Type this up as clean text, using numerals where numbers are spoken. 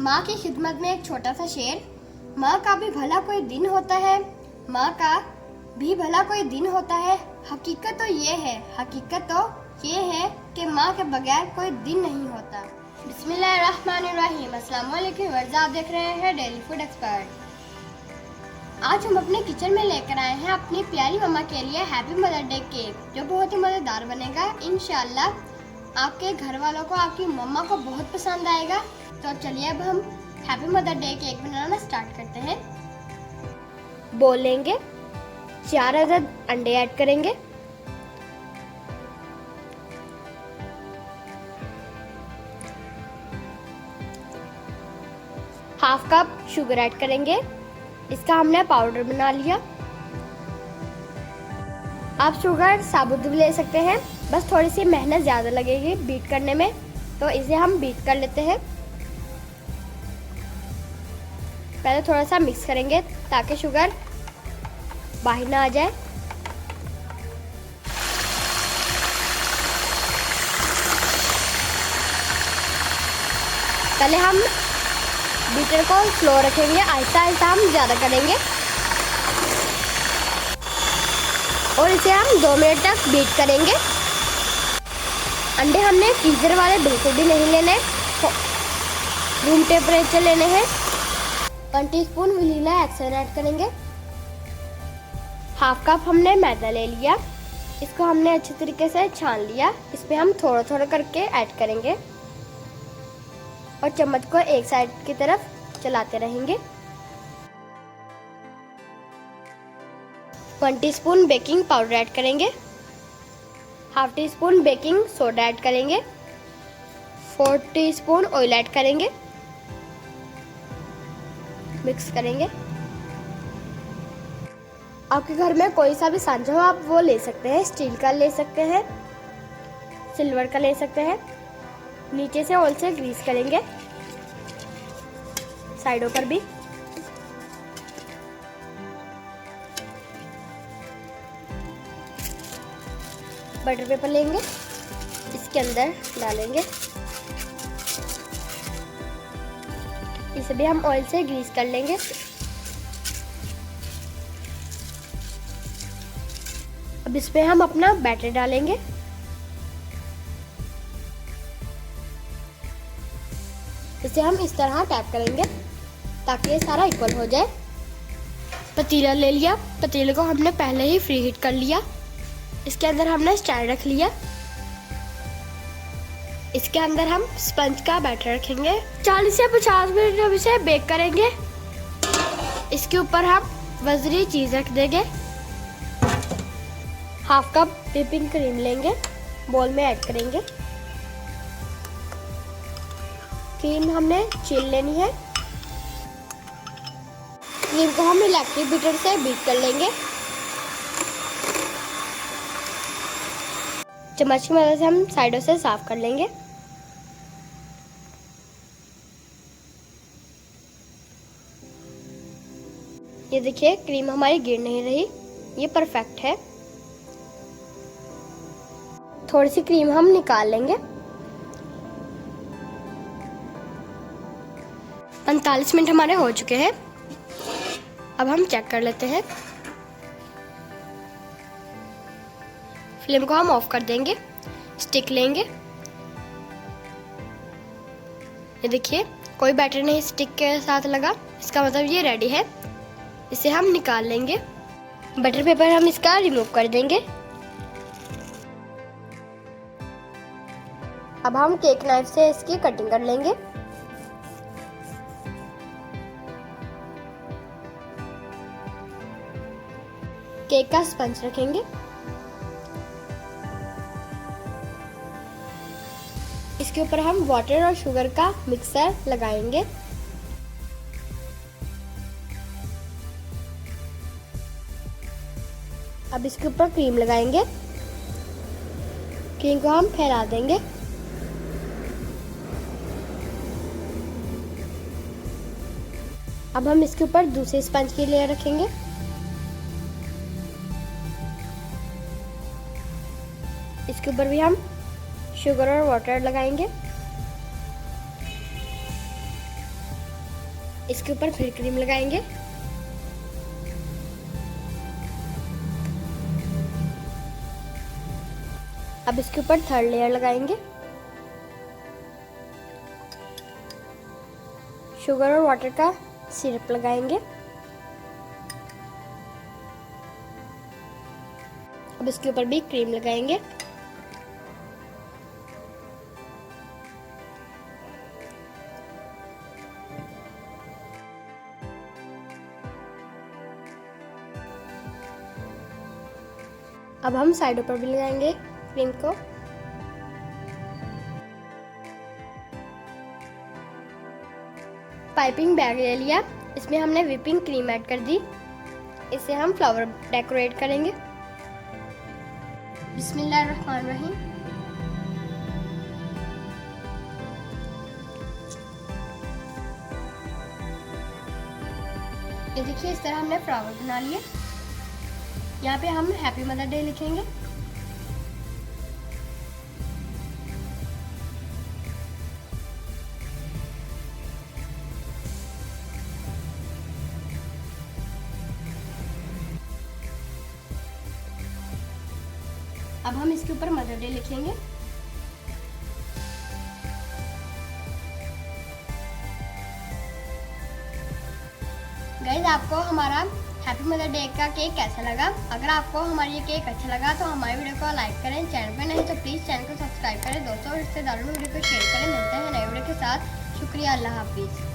माँ की खिदमत में एक छोटा सा शेर। माँ का भी भला कोई दिन होता है, माँ का भी भला कोई दिन होता है। हकीकत तो ये है कि माँ के बगैर कोई दिन नहीं होता। बिस्मिल्लाहिर्रहमानिर्रहीम। अस्सलाम वालेकुम व्यूअर्स, आप देख रहे हैं डेली फूड एक्सपर्ट। आज हम अपने किचन में लेकर आए हैं अपनी प्यारी मम्मा के लिए हैप्पी मदर डे केक, जो बहुत ही मज़ेदार बनेगा। इंशाल्लाह आपके घर वालों को, आपकी मम्मा को बहुत पसंद आएगा। तो चलिए अब हम हैप्पी मदर डे केक बनाना स्टार्ट करते हैं। बोल लेंगे, 4 अदद अंडे ऐड करेंगे, हाफ कप शुगर ऐड करेंगे। इसका हमने पाउडर बना लिया। आप शुगर साबुत भी ले सकते हैं, बस थोड़ी सी मेहनत ज़्यादा लगेगी बीट करने में, तो इसे हम बीट कर लेते हैं। पहले थोड़ा सा मिक्स करेंगे ताकि शुगर बाहर ना आ जाए। पहले हम बीटर को स्लो रखेंगे, आहिस्ता आहिस्ता हम ज़्यादा करेंगे और इसे हम 2 मिनट तक बीट करेंगे। अंडे हमने फ्रीजर वाले बिल्कुल भी नहीं लेने, रूम टेम्परेचर लेने हैं। 1 टीस्पून वनीला एसेंस ऐड करेंगे। हाफ कप हमने मैदा ले लिया, इसको हमने अच्छे तरीके से छान लिया। इस पे हम थोड़ा थोड़ा करके ऐड करेंगे और चम्मच को एक साइड की तरफ चलाते रहेंगे। 1 टीस्पून बेकिंग पाउडर ऐड करेंगे, half tea spoon baking soda add करेंगे, 4 टीस्पून ऑयल ऐड करेंगे, मिक्स करेंगे। आपके घर में कोई सा भी सांचा हो आप वो ले सकते हैं, स्टील का ले सकते हैं, सिल्वर का ले सकते हैं। नीचे से ऑयल से ग्रीस करेंगे, साइडों पर भी। बटर पेपर लेंगे, इसके अंदर डालेंगे, इसे भी हम ऑयल से ग्रीस कर लेंगे। अब इस पे हम अपना बैटर डालेंगे। इसे हम इस तरह टैप करेंगे ताकि ये सारा इक्वल हो जाए। पतीला ले लिया, पतीले को हमने पहले ही फ्री हीट कर लिया। इसके अंदर हमने स्टैंड रख लिया, इसके अंदर हम स्पंज का बैटर रखेंगे। 40 से 50 मिनट हम इसे बेक करेंगे। इसके ऊपर हम वजरी चीज रख देंगे। हाफ कप व्हिपिंग क्रीम लेंगे, बोल में ऐड करेंगे। क्रीम हमने छील लेनी है। क्रीम को हम इलेक्ट्रिक बीटर से बीट कर लेंगे। चम्मच की मदद से हम साइडों से साफ कर लेंगे। ये देखिए क्रीम हमारी गिर नहीं रही, ये परफेक्ट है। थोड़ी सी क्रीम हम निकाल लेंगे। 45 मिनट हमारे हो चुके हैं। अब हम चेक कर लेते हैं। फ्लेम को हम ऑफ कर देंगे। स्टिक लेंगे, ये देखिए कोई बैटर नहीं स्टिक के साथ लगा, इसका मतलब ये रेडी है। इसे हम निकाल लेंगे। बटर पेपर हम इसका रिमूव कर देंगे। अब हम केक नाइफ से इसकी कटिंग कर लेंगे। केक का स्पंज रखेंगे, इसके ऊपर हम वाटर और शुगर का मिक्सर लगाएंगे। अब इसके ऊपर क्रीम लगाएंगे, क्रीम को हम फैला देंगे। अब हम इसके ऊपर दूसरे स्पंज की लेयर रखेंगे। इसके ऊपर भी हम शुगर और वाटर लगाएंगे। इसके ऊपर फिर क्रीम लगाएंगे। अब इसके ऊपर थर्ड लेयर लगाएंगे। शुगर और वाटर का सिरप लगाएंगे। अब इसके ऊपर भी क्रीम लगाएंगे। अब हम साइडों पर भी लगाएंगे क्रीम को। पाइपिंग बैग ले लिया, इसमें हमने व्हिपिंग क्रीम ऐड कर दी। इसे हम फ्लावर डेकोरेट करेंगे। बिस्मिल्लाहिर्रहमानिर्रहीम। ये देखिए, इस तरह हमने फ्लावर बना लिए। यहाँ पे हम हैप्पी मदर डे लिखेंगे। अब हम इसके ऊपर मदर डे लिखेंगे। गाइस, आपको हमारा हैप्पी मदर डे का केक कैसा लगा? अगर आपको हमारी ये केक अच्छा लगा तो हमारी वीडियो को लाइक करें। चैनल पर नहीं तो प्लीज़ चैनल को सब्सक्राइब करें। दोस्तों और रिश्तेदारों में वीडियो को शेयर करें। मिलते हैं नए वीडियो के साथ। शुक्रिया, अल्लाह हाफिज़।